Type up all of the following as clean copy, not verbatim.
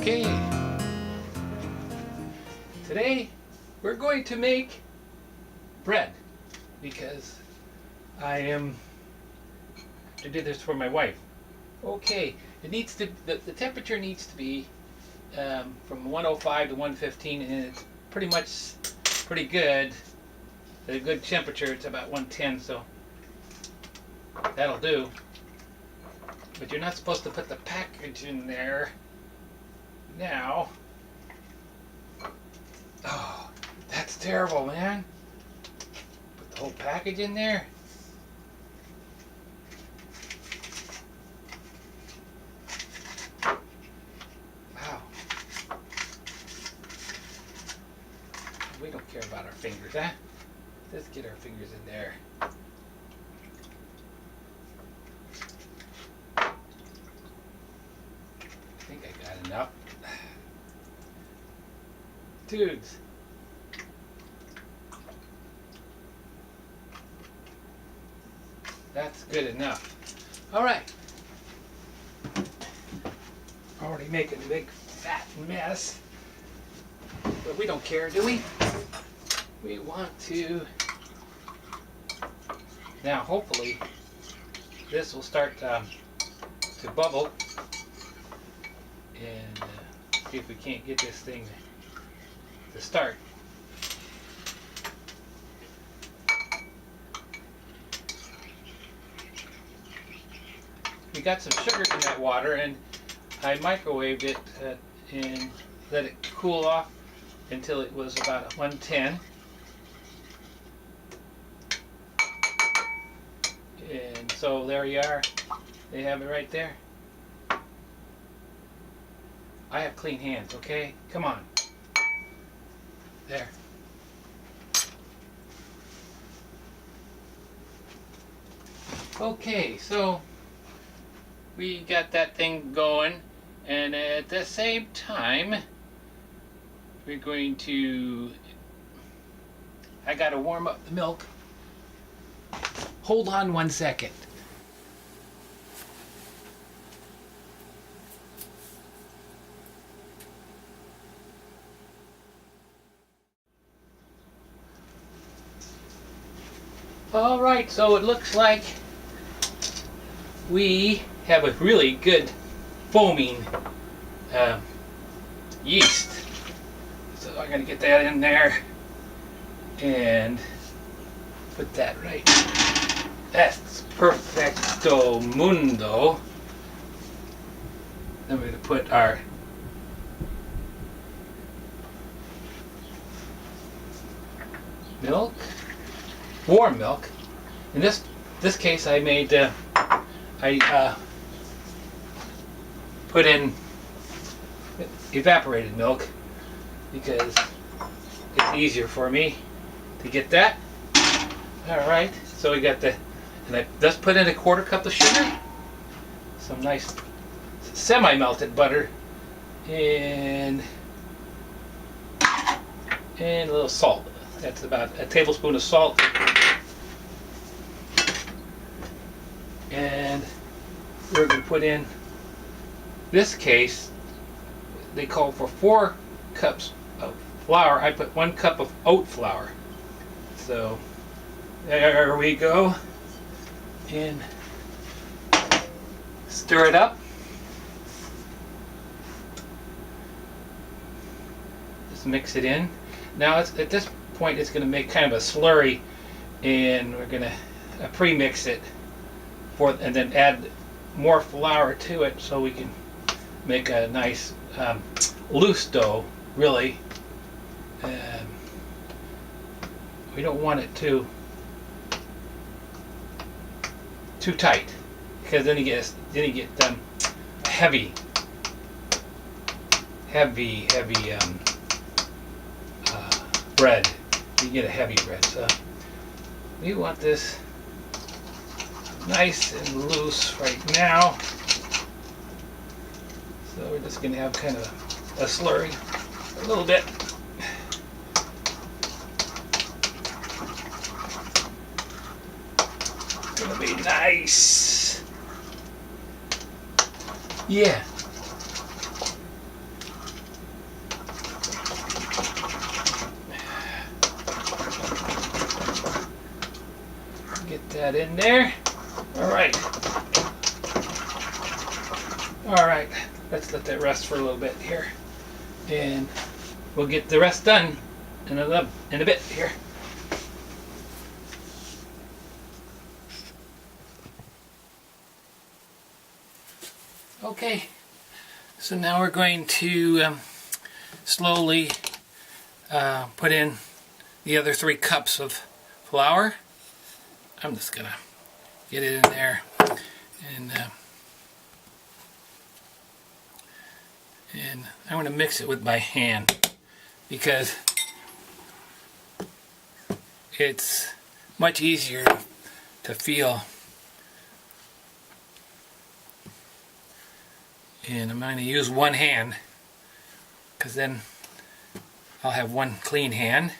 Okay, today we're going to make bread because I am to do this for my wife. Okay, it needs to the temperature needs to be from 105 to 115, and it's pretty good. The good temperature, it's about 110, so that'll do. But you're not supposed to put the package in there now. Oh, that's terrible, man. Put the whole package in there. Wow. We don't care about our fingers, huh? Let's get our fingers in there. I think I got enough. Dudes. That's good enough. Alright. Already making a big fat mess. But we don't care, do we? We want to... Now hopefully this will start to bubble. And see if we can't get this thing to start. We got some sugar in that water, and I microwaved it and let it cool off until it was about 110. And so there you are. They have it right there. I have clean hands, okay? Come on. There. Okay, so we got that thing going, and at the same time we're going to... I gotta warm up the milk. Hold on 1 second. Alright, so it looks like we have a really good foaming yeast. So I'm going to get that in there and put that right. That's perfecto mundo. Then we're going to put our milk. Warm milk. In this case, I made put in evaporated milk because it's easier for me to get that. All right, so we got and I just put in a 1/4 cup of sugar, some nice semi-melted butter, and a little salt. That's about a tablespoon of salt. And we're going to put in, this case, they call for 4 cups of flour. I put 1 cup of oat flour. So there we go. And stir it up. Just mix it in. Now at this point it's going to make kind of a slurry, and we're going to pre-mix it and then add more flour to it so we can make a nice loose dough, really. We don't want it too tight, because then you get heavy bread. You get a heavy bread, so we want this nice and loose right now. So we're just going to have kind of a slurry, a little bit. It's going to be nice. Yeah. that in there. All right. All right. Let's let that rest for a little bit here, and we'll get the rest done in a bit here. Okay. So now we're going to slowly put in the other 3 cups of flour. I'm just gonna get it in there, and I'm gonna mix it with my hand because it's much easier to feel. And I'm going to use one hand because then I'll have one clean hand.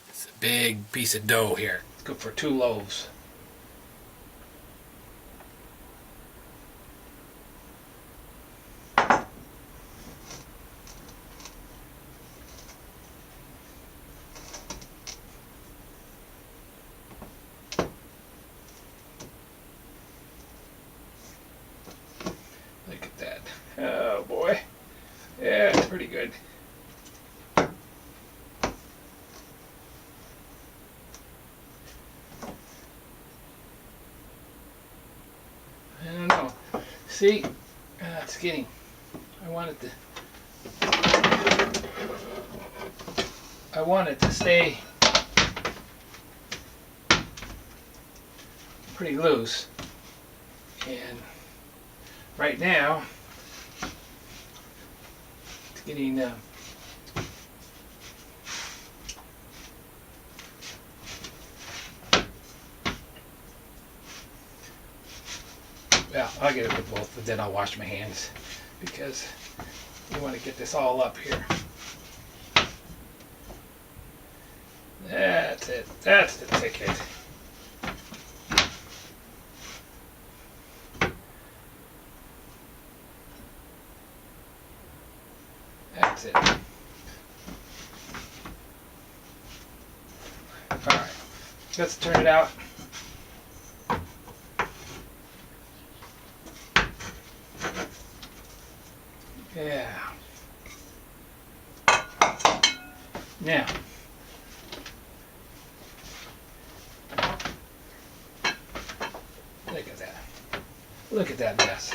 It's a big piece of dough here. Good for 2 loaves. Look at that. Oh boy. Yeah, it's pretty good. I don't know. See, it's getting. I want it to stay pretty loose, and right now it's getting well, I'll get it with both, but then I'll wash my hands because you want to get this all up here. That's it. That's the ticket. That's it. Alright. Let's turn it out. Yeah. Now, look at that. Look at that mess.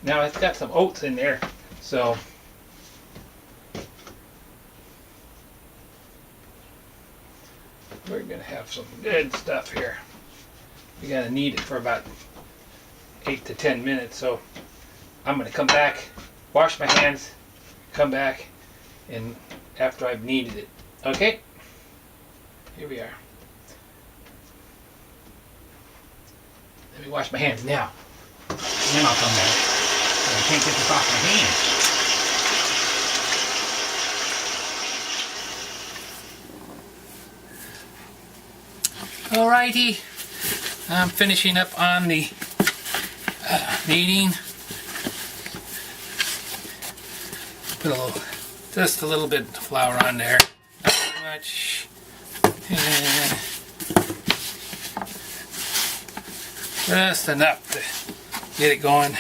Now it's got some oats in there, so we're gonna have some good stuff here. We're gonna knead it for about 8 to 10 minutes, so I'm gonna come back, wash my hands, come back, and after I've kneaded it. Okay? Here we are. Let me wash my hands now, and then I'll come back. I can't get this off my hands. Alrighty, I'm finishing up on the kneading. Put just a little bit of flour on there, not too much. And just enough to get it going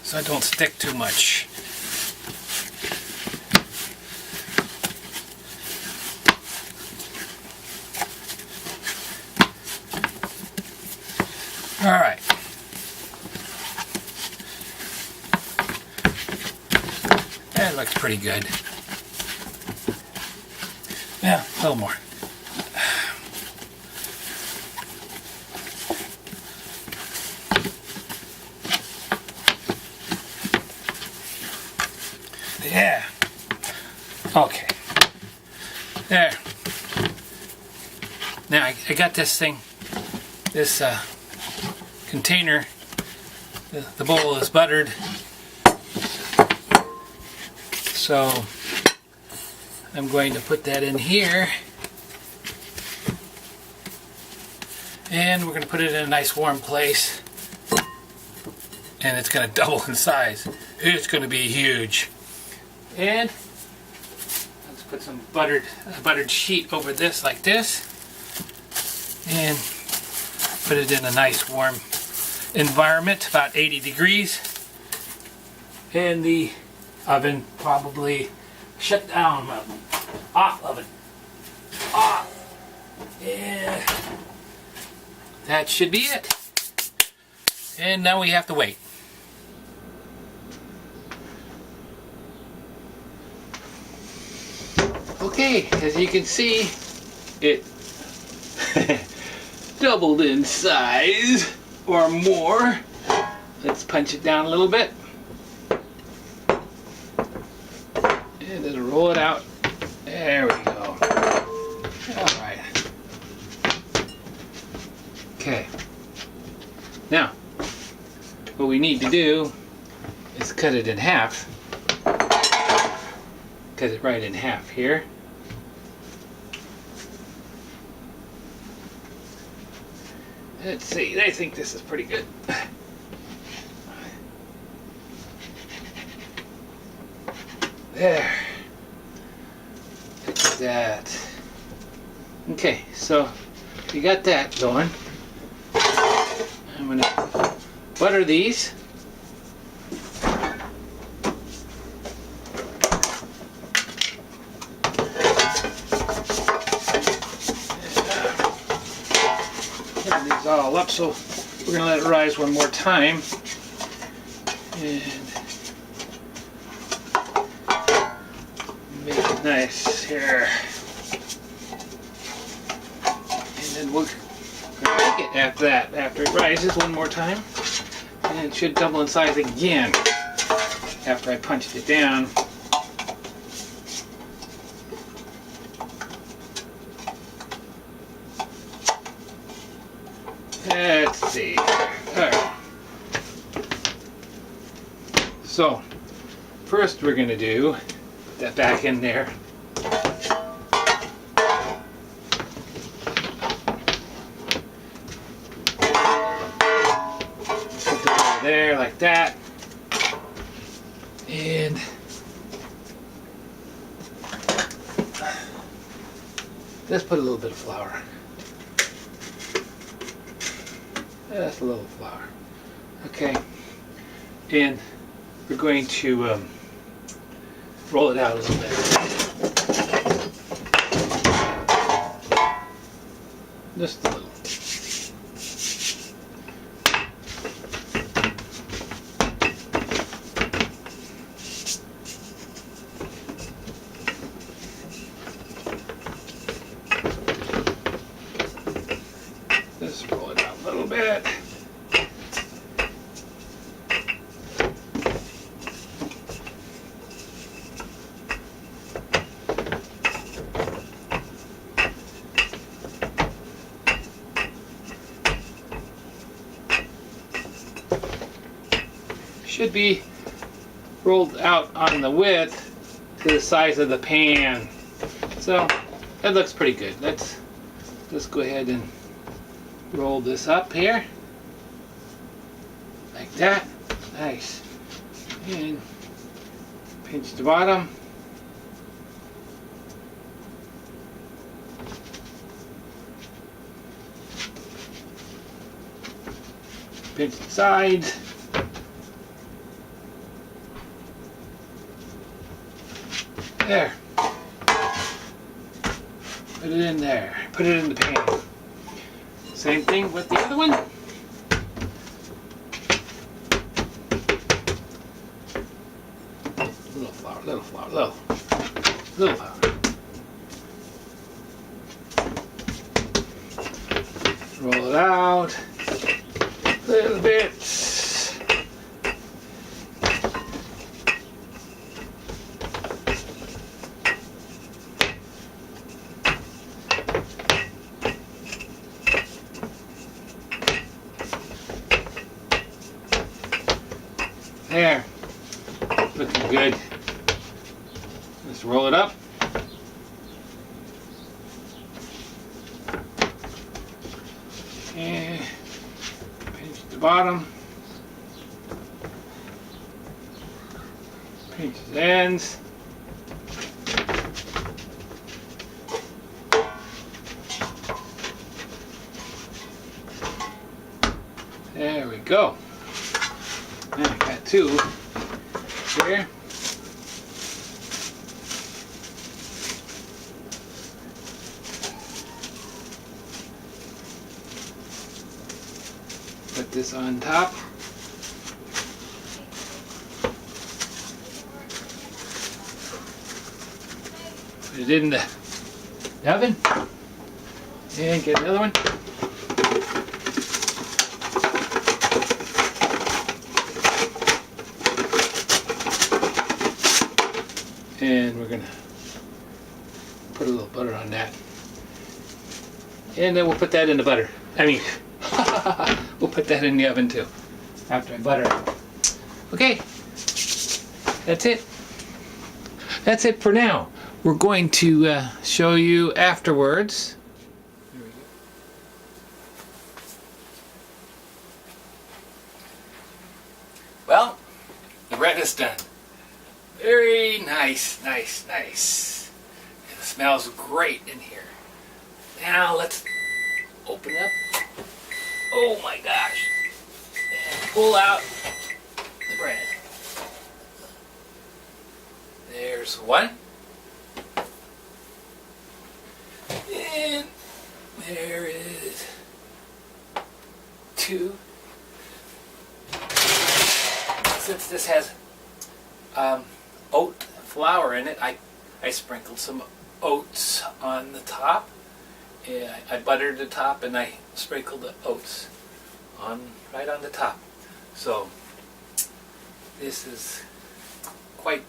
so I don't stick too much. Alright. That looks pretty good. Yeah, a little more. Yeah. Okay. There. Now I got this thing, this container, the bowl is buttered. So I'm going to put that in here, and we're going to put it in a nice warm place, and it's going to double in size. It's going to be huge. And let's put some buttered sheet over this like this, and put it in a nice warm environment, about 80 degrees. And the oven probably shut down. Off oven. Off. Yeah. That should be it. And now we have to wait. Okay, as you can see, it doubled in size or more. Let's punch it down a little bit. And then roll it out. There we go. Alright. Okay. Now, what we need to do is cut it in half. Cut it right in half here. Let's see, I think this is pretty good. There. Look at that. Okay, so we got that going. I'm going to butter these. Getting these all up, so we're going to let it rise one more time. And make it nice here. And then we'll make it after that, after it rises one more time. And it should double in size again after I punched it down. Let's see. Alright. So, first we're going to do, put that back in there. Put it over there like that. And let's put a little bit of flour. Just a little flour. Okay. And we're going to roll it out a little bit. Just a little. Just roll it out a little bit. Should be rolled out on the width to the size of the pan. So that looks pretty good. Let's go ahead and roll this up here like that. Nice. And pinch the bottom. Pinch the sides. There. Put it in there. Put it in the pan. Same thing with the other one. Little flour, little flour, little flour. Roll it out. Little bit. There, looking good. Let's roll it up. And pinch the bottom. Change the ends. There we go. Now I got two there. Put this on top. Put it in the oven. And get another one. And we're gonna put a little butter on that. And then we'll put that in the butter. We'll put that in the oven too, after I butter it. Okay, that's it. That's it for now. We're going to show you afterwards. There we go. Well, the bread is done. Very nice, nice, nice. And it smells great in here. Now let's open up. Oh my gosh. And pull out the bread. There's one. And there is two. Since this has oat flour in it, I sprinkled some oats on the top. Yeah, I buttered the top and I sprinkled the oats right on the top. So this is quite.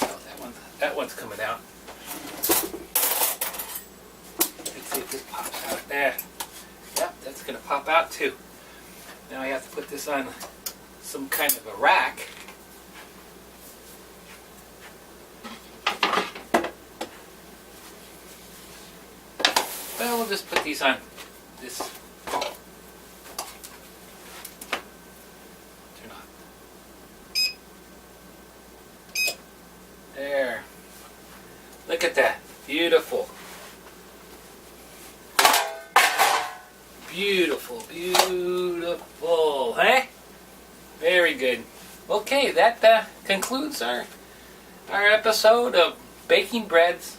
Oh, that one's coming out. Let's see if this pops out there. Yep, that's gonna pop out too. Now I have to put this on some kind of a rack. Well, we'll just put these on this. Turn on. There. Look at that. Beautiful. Beautiful, beautiful. Hey? Very good. Okay, that concludes our episode of baking breads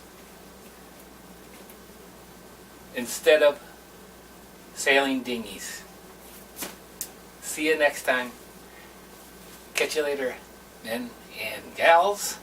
instead of sailing dinghies. See you next time. Catch you later, men and gals.